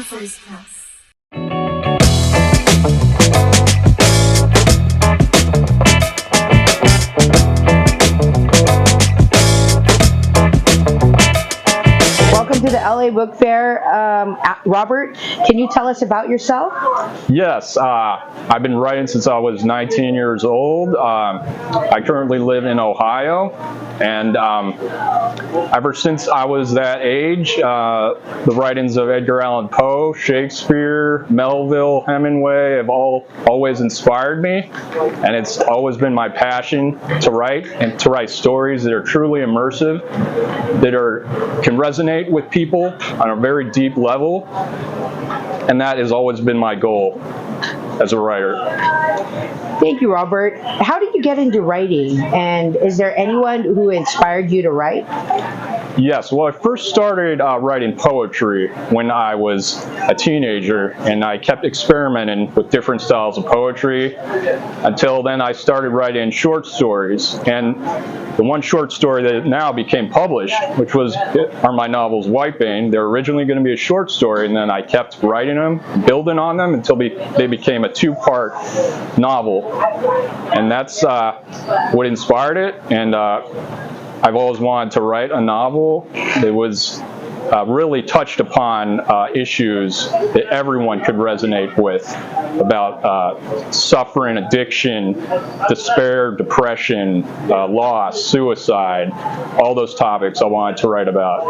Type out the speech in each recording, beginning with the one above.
Authors House. Welcome to the LA Book Fair. Robert, can you tell us about yourself? Yes, I've been writing since I was 19 years old. I currently live in Ohio, and ever since I was that age, the writings of Edgar Allan Poe, Shakespeare, Melville, Hemingway have always inspired me, and it's always been my passion to write, and to write stories that are truly immersive, that can resonate with people on a very deep level, and that has always been my goal as a writer. Thank you, Robert. How did you get into writing, and is there anyone who inspired you to write? Yes, well, I first started writing poetry when I was a teenager, and I kept experimenting with different styles of poetry until then I started writing short stories. And the one short story that now became published, which are my novels White Bane. They're originally going to be a short story, and then I kept writing them, building on them until they became a two-part novel. And that's what inspired it, and I've always wanted to write a novel that was really touched upon issues that everyone could resonate with, about suffering, addiction, despair, depression, loss, suicide, all those topics I wanted to write about.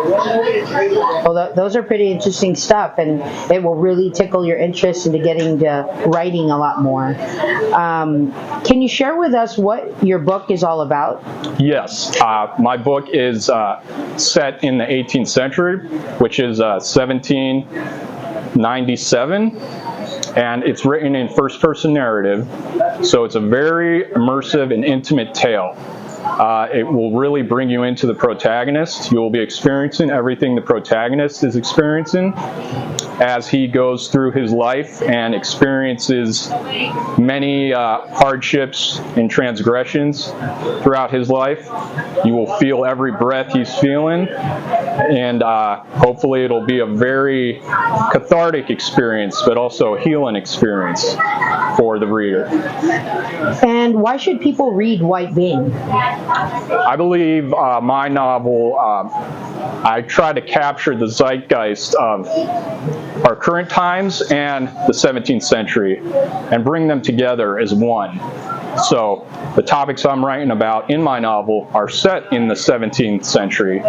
Well, those are pretty interesting stuff, and it will really tickle your interest into getting to writing a lot more. Can you share with us what your book is all about? Yes, my book is set in the 18th century, which is 1797, and it's written in first-person narrative, so it's a very immersive and intimate tale. It will really bring you into the protagonist. You will be experiencing everything the protagonist is experiencing as he goes through his life and experiences many hardships and transgressions throughout his life. You will feel every breath he's feeling, and hopefully it'll be a very cathartic experience, but also a healing experience for the reader. And why should people read White Bane? I believe my novel, I try to capture the zeitgeist of our current times and the 17th century and bring them together as one. So the topics I'm writing about in my novel are set in the 17th century,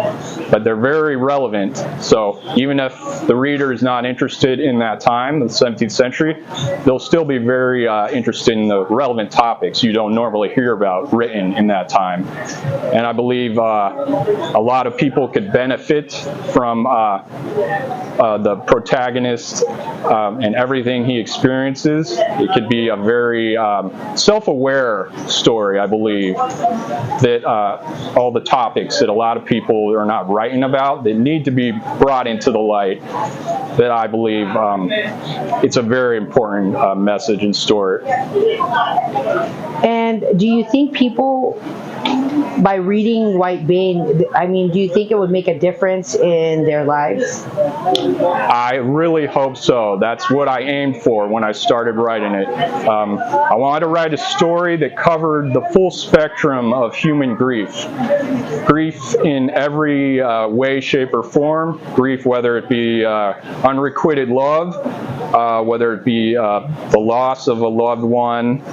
but they're very relevant. So even if the reader is not interested in that time, the 17th century, they'll still be very interested in the relevant topics you don't normally hear about written in that time. And I believe a lot of people could benefit from the protagonist and everything he experiences. It could be a very self-aware story, I believe, that all the topics that a lot of people are not writing about, that need to be brought into the light, that I believe it's a very important message and story. And do you think people, by reading White Bane, do you think it would make a difference in their lives? I really hope so. That's what I aimed for when I started writing it. I wanted to write a story that covered the full spectrum of human grief. Grief in every way, shape, or form. Grief, whether it be unrequited love, whether it be the loss of a loved one,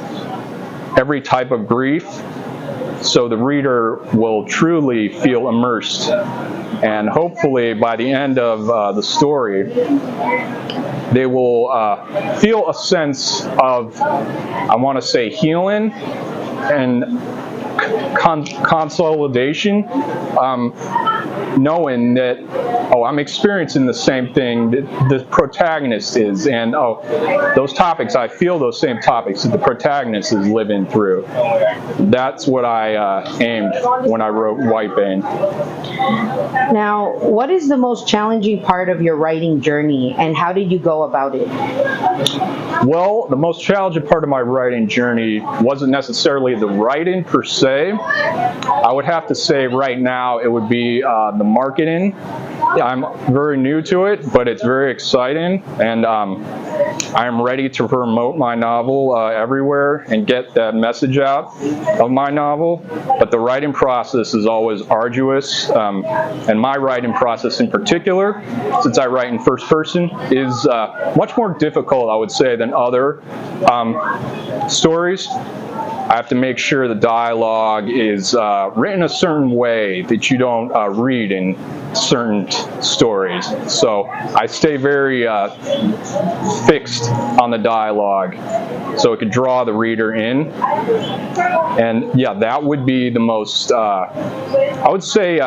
every type of grief. So the reader will truly feel immersed, and hopefully by the end of the story they will feel a sense of, I want to say, healing and consolidation, knowing that, I'm experiencing the same thing that the protagonist is, and those topics, I feel those same topics that the protagonist is living through. That's what I aimed when I wrote White Bane. Now, what is the most challenging part of your writing journey, and how did you go about it? Well, the most challenging part of my writing journey wasn't necessarily the writing per se. I would have to say right now it would be the the marketing. I'm very new to it, but it's very exciting, and I'm ready to promote my novel everywhere and get that message out of my novel. But the writing process is always arduous, and my writing process in particular, since I write in first person, is much more difficult, I would say, than other stories. I have to make sure the dialogue is written a certain way that you don't read in certain stories. So I stay very fixed on the dialogue so it could draw the reader in. And yeah, that would be the most, I would say,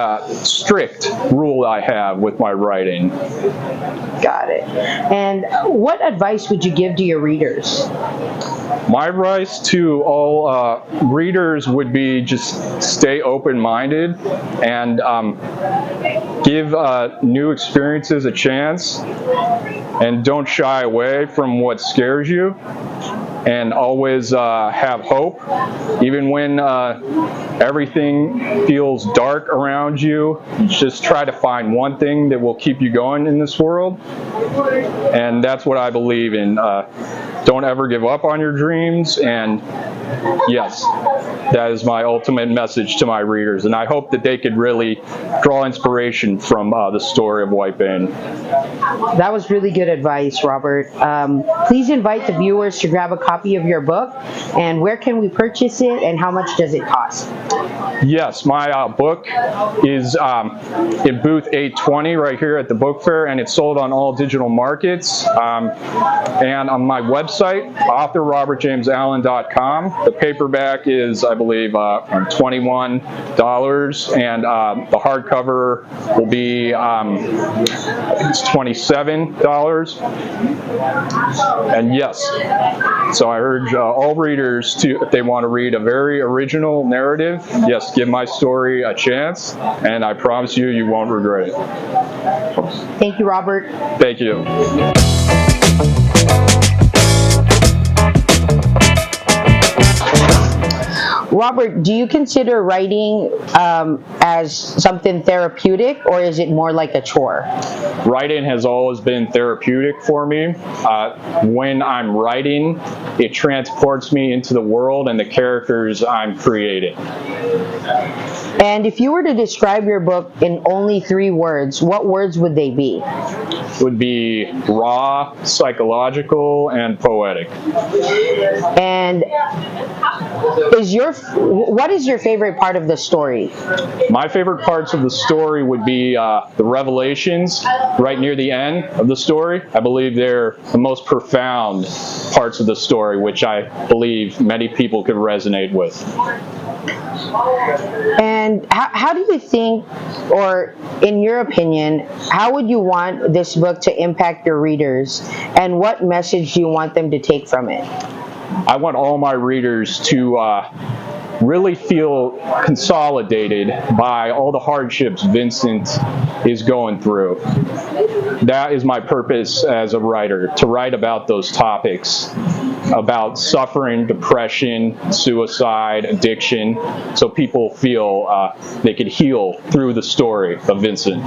strict rule I have with my writing. Got it. And what advice would you give to your readers? My advice to all readers would be just stay open-minded and give new experiences a chance, and don't shy away from what scares you, and always have hope even when everything feels dark around you. Just try to find one thing that will keep you going in this world, and that's what I believe in. Don't ever give up on your dreams, and yes, that is my ultimate message to my readers, and I hope that they could really draw inspiration from the story of White Bane. That was really good advice, Robert. Please invite the viewers to grab a copy of your book, and where can we purchase it, and how much does it cost? Yes, my book is in booth 820 right here at the book fair, and it's sold on all digital markets, and on my website, authorrobertjamesallen.com. The paperback is, I believe, $21, and the hardcover will be it's $27. And yes, so I urge all readers to, if they want to read a very original narrative, yes, give my story a chance, and I promise you, you won't regret it. Thank you, Robert. Thank you. Robert, do you consider writing as something therapeutic, or is it more like a chore? Writing has always been therapeutic for me. When I'm writing, it transports me into the world and the characters I'm creating. And if you were to describe your book in only 3 words, what words would they be? Would be raw, psychological, and poetic. And what is your favorite part of the story? My favorite parts of the story would be the revelations right near the end of the story. I believe they're the most profound parts of the story, which I believe many people could resonate with. And how do you think, or in your opinion, how would you want this book to impact your readers, and what message do you want them to take from it? I want all my readers to really feel consolidated by all the hardships Vincent is going through. That is my purpose as a writer, to write about those topics, about suffering, depression, suicide, addiction, so people feel they could heal through the story of Vincent.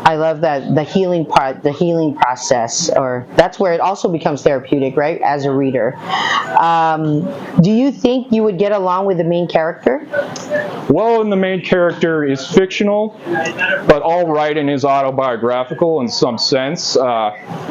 I love that, the healing part, the healing process, or that's where it also becomes therapeutic, right, as a reader. Do you think you would get along with the main character? Well, the main character is fictional, but all writing is autobiographical in some sense.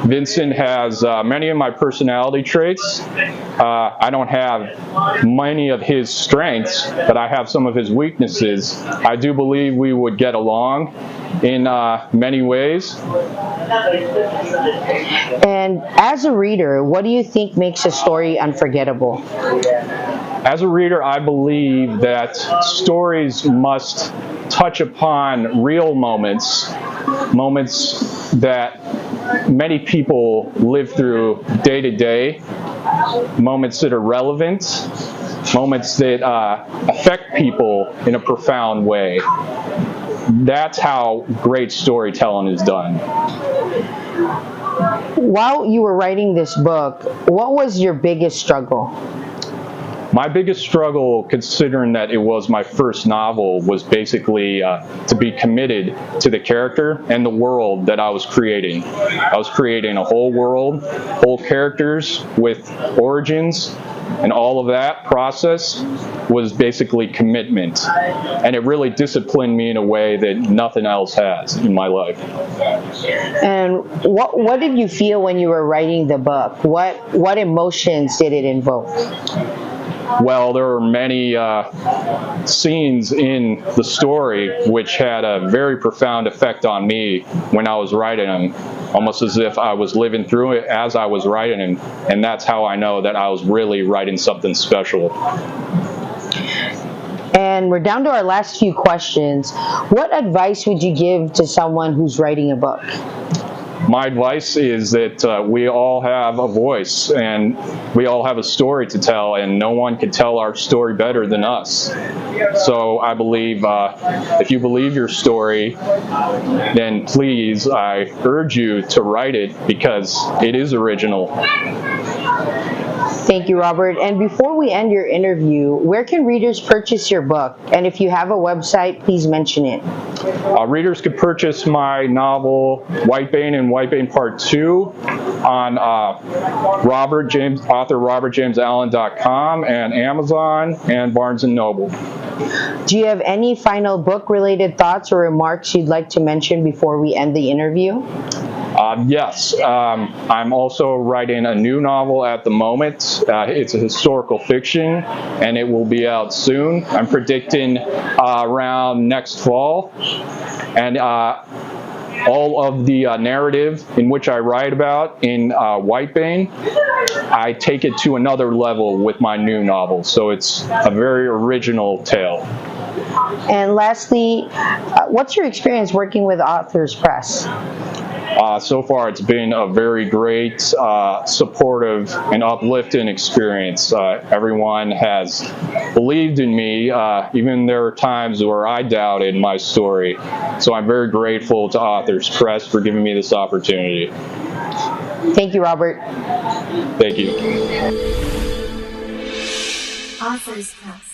Vincent has many of my personality traits. I don't have many of his strengths, but I have some of his weaknesses. I do believe we would get along in many ways. And as a reader, what do you think makes a story unforgettable? As a reader, I believe that stories must touch upon real moments that many people live through day to day, moments that are relevant, moments that affect people in a profound way. That's how great storytelling is done. While you were writing this book, what was your biggest struggle? My biggest struggle, considering that it was my first novel, was basically to be committed to the character and the world that I was creating. I was creating a whole world, whole characters with origins, and all of that process was basically commitment. And it really disciplined me in a way that nothing else has in my life. And what did you feel when you were writing the book? What emotions did it invoke? Well, there were many scenes in the story which had a very profound effect on me when I was writing them, almost as if I was living through it as I was writing them, and that's how I know that I was really writing something special. And we're down to our last few questions. What advice would you give to someone who's writing a book? My advice is that we all have a voice and we all have a story to tell, and no one can tell our story better than us. So I believe if you believe your story, then please, I urge you to write it because it is original. Thank you, Robert. And before we end your interview, where can readers purchase your book? And if you have a website, please mention it. Readers could purchase my novel, White Bane and White Bane Part 2 on author RobertJamesAllen.com and Amazon and Barnes & Noble. Do you have any final book-related thoughts or remarks you'd like to mention before we end the interview? Yes, I'm also writing a new novel at the moment. It's a historical fiction, and it will be out soon. I'm predicting around next fall. And all of the narrative in which I write about in White Bane, I take it to another level with my new novel. So it's a very original tale. And lastly, what's your experience working with Authors Press? So far, it's been a very great, supportive, and uplifting experience. Everyone has believed in me, even there are times where I doubted my story. So I'm very grateful to Authors Press for giving me this opportunity. Thank you, Robert. Thank you. Authors Press.